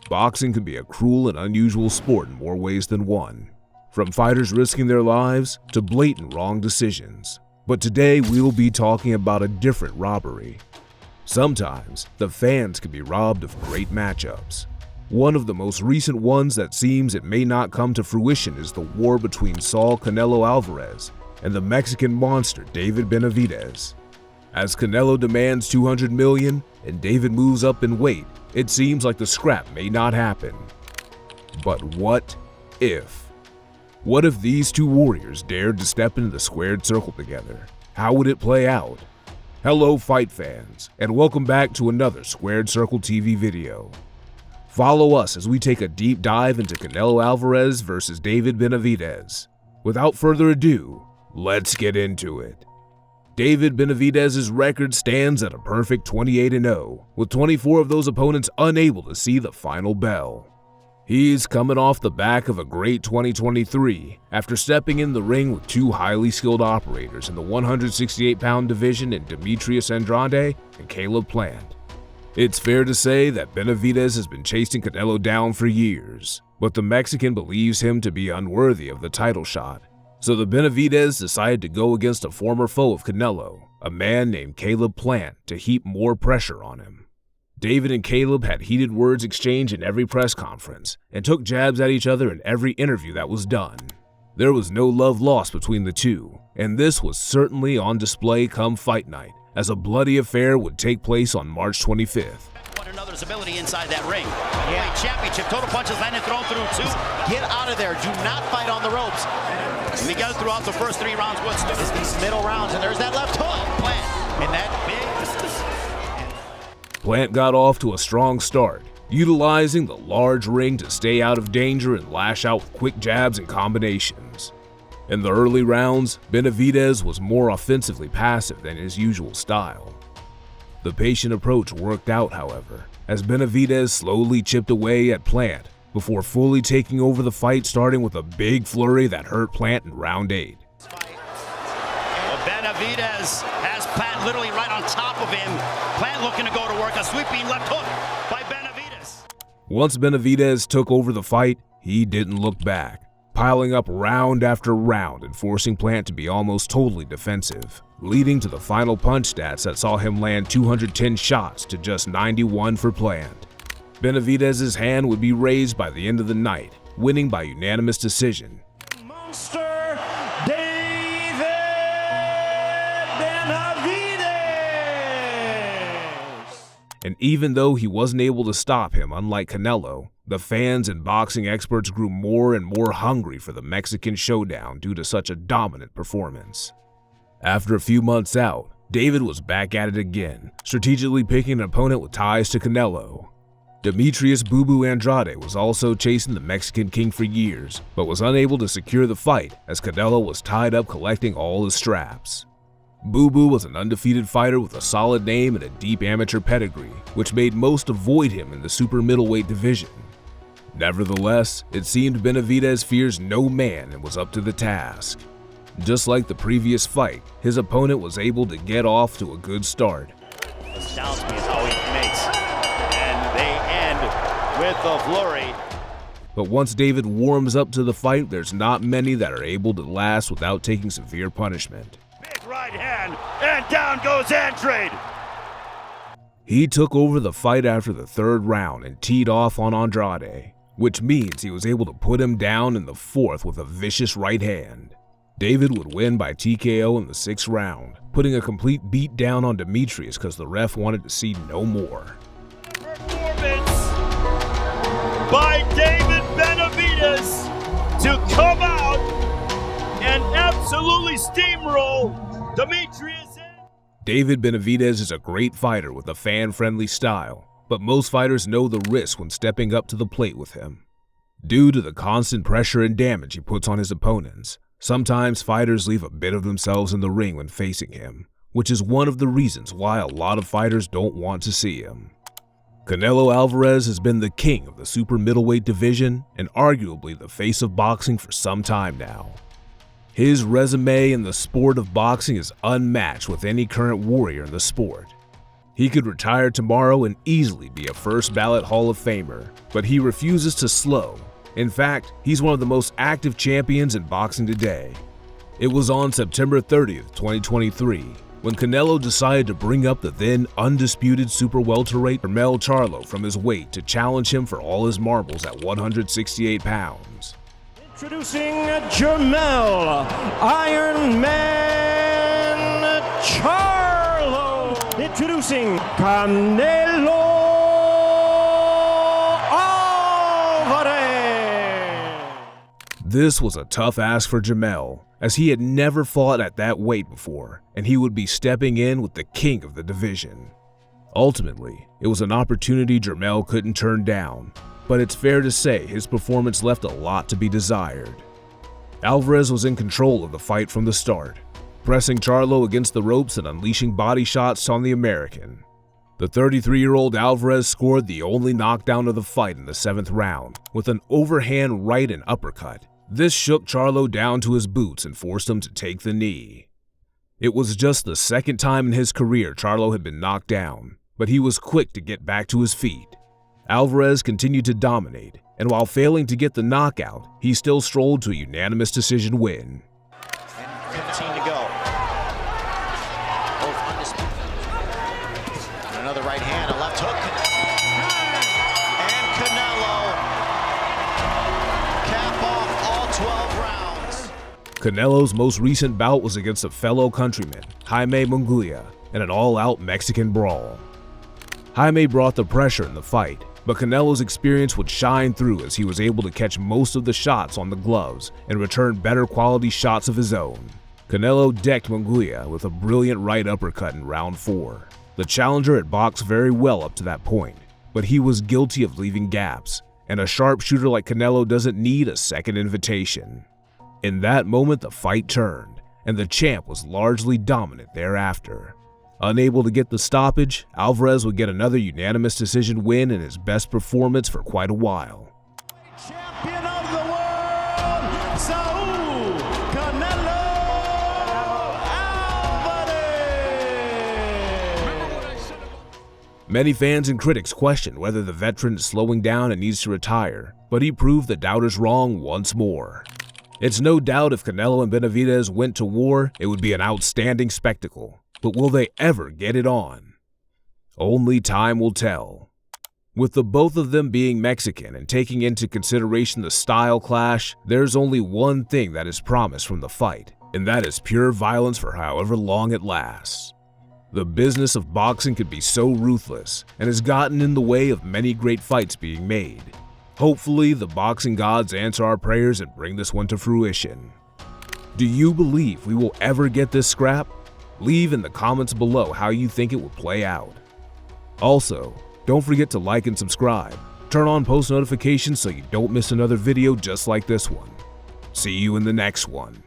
Boxing can be a cruel and unusual sport in more ways than one, from fighters risking their lives to blatant wrong decisions. But today we will be talking about a different robbery. Sometimes the fans can be robbed of great matchups. One of the most recent ones that seems it may not come to fruition is the war between Saul Canelo Alvarez and the Mexican monster David Benavidez. As Canelo demands $200 million and David moves up in weight, it seems like the scrap may not happen. But what if? What if these two warriors dared to step into the squared circle together? How would it play out? Hello fight fans, and welcome back to another Squared Circle TV video. Follow us as we take a deep dive into Canelo Alvarez versus David Benavidez. Without further ado, let's get into it. David Benavidez's record stands at a perfect 28-0, with 24 of those opponents unable to see the final bell. He's coming off the back of a great 2023 after stepping in the ring with two highly skilled operators in the 168-pound division in Demetrius Andrade and Caleb Plant. It's fair to say that Benavidez has been chasing Canelo down for years, but the Mexican believes him to be unworthy of the title shot. So the Benavidez decided to go against a former foe of Canelo, a man named Caleb Plant, to heap more pressure on him. David and Caleb had heated words exchanged in every press conference and took jabs at each other in every interview that was done. There was no love lost between the two, and this was certainly on display come fight night, as a bloody affair would take place on March 25th. One another's ability inside that ring. Heavyweight championship, total punches landed, thrown through two. Get out of there, do not fight on the ropes. Miguel throughout the first 3 rounds withstood these middle rounds, and there's that left hook. Plant, and that big. Plant got off to a strong start, utilizing the large ring to stay out of danger and lash out with quick jabs and combinations. In the early rounds, Benavidez was more offensively passive than his usual style. The patient approach worked out, however, as Benavidez slowly chipped away at Plant before fully taking over the fight, starting with a big flurry that hurt Plant in round 8. Well, Benavidez has Plant literally right on top of him. Plant looking to go to work, a sweeping left hook by Benavidez. Once Benavidez took over the fight, he didn't look back, piling up round after round and forcing Plant to be almost totally defensive, leading to the final punch stats that saw him land 210 shots to just 91 for Plant. Benavidez's hand would be raised by the end of the night, winning by unanimous decision. Monster David Benavidez! And even though he wasn't able to stop him, unlike Canelo, the fans and boxing experts grew more and more hungry for the Mexican showdown due to such a dominant performance. After a few months out, David was back at it again, strategically picking an opponent with ties to Canelo. Demetrius "Boo Boo" Andrade was also chasing the Mexican king for years, but was unable to secure the fight as Canelo was tied up collecting all his straps. Boo Boo was an undefeated fighter with a solid name and a deep amateur pedigree, which made most avoid him in the super middleweight division. Nevertheless, it seemed Benavidez fears no man and was up to the task. Just like the previous fight, his opponent was able to get off to a good start. Astounds me is how he makes, and they end with the flurry. But once David warms up to the fight, there's not many that are able to last without taking severe punishment. Big right hand, and down goes Andrade. He took over the fight after the 3rd round and teed off on Andrade, which means he was able to put him down in the 4th with a vicious right hand. David would win by TKO in the 6th round, putting a complete beat down on Demetrius because the ref wanted to see no more. Performance by David Benavidez to come out and absolutely steamroll Demetrius. David Benavidez is a great fighter with a fan-friendly style, but most fighters know the risk when stepping up to the plate with him. Due to the constant pressure and damage he puts on his opponents, sometimes fighters leave a bit of themselves in the ring when facing him, which is one of the reasons why a lot of fighters don't want to see him. Canelo Alvarez has been the king of the super middleweight division and arguably the face of boxing for some time now. His resume in the sport of boxing is unmatched with any current warrior in the sport. He could retire tomorrow and easily be a first-ballot Hall of Famer, but he refuses to slow. In fact, he's one of the most active champions in boxing today. It was on September 30th, 2023, when Canelo decided to bring up the then undisputed super welterweight Jermell Charlo from his weight to challenge him for all his marbles at 168 pounds. Introducing Jermell Iron Man Charlo. Introducing Canelo Alvarez. This was a tough ask for Jermell, as he had never fought at that weight before, and he would be stepping in with the king of the division. Ultimately, it was an opportunity Jermell couldn't turn down, but it's fair to say his performance left a lot to be desired. Alvarez was in control of the fight from the start, pressing Charlo against the ropes and unleashing body shots on the American. The 33-year-old Alvarez scored the only knockdown of the fight in the 7th round with an overhand right and uppercut. This shook Charlo down to his boots and forced him to take the knee. It was just the second time in his career Charlo had been knocked down, but he was quick to get back to his feet. Alvarez continued to dominate, and while failing to get the knockout, he still strolled to a unanimous decision win. And 15 to go. Both undisputed. And another right hand, a left hook. And Canelo cap off all 12 rounds. Canelo's most recent bout was against a fellow countryman, Jaime Munguia, in an all-out Mexican brawl. Jaime brought the pressure in the fight, but Canelo's experience would shine through as he was able to catch most of the shots on the gloves and return better quality shots of his own. Canelo decked Munguia with a brilliant right uppercut in round 4. The challenger had boxed very well up to that point, but he was guilty of leaving gaps, and a sharpshooter like Canelo doesn't need a second invitation. In that moment, the fight turned, and the champ was largely dominant thereafter. Unable to get the stoppage, Alvarez would get another unanimous decision win in his best performance for quite a while. Champion of the world, Saul Canelo Alvarez. Many fans and critics questioned whether the veteran is slowing down and needs to retire, but he proved the doubters wrong once more. It's no doubt if Canelo and Benavidez went to war, it would be an outstanding spectacle. But will they ever get it on? Only time will tell. With the both of them being Mexican and taking into consideration the style clash, there's only one thing that is promised from the fight, and that is pure violence for however long it lasts. The business of boxing could be so ruthless and has gotten in the way of many great fights being made. Hopefully, the boxing gods answer our prayers and bring this one to fruition. Do you believe we will ever get this scrap? Leave in the comments below how you think it will play out. Also, don't forget to like and subscribe. Turn on post notifications so you don't miss another video just like this one. See you in the next one.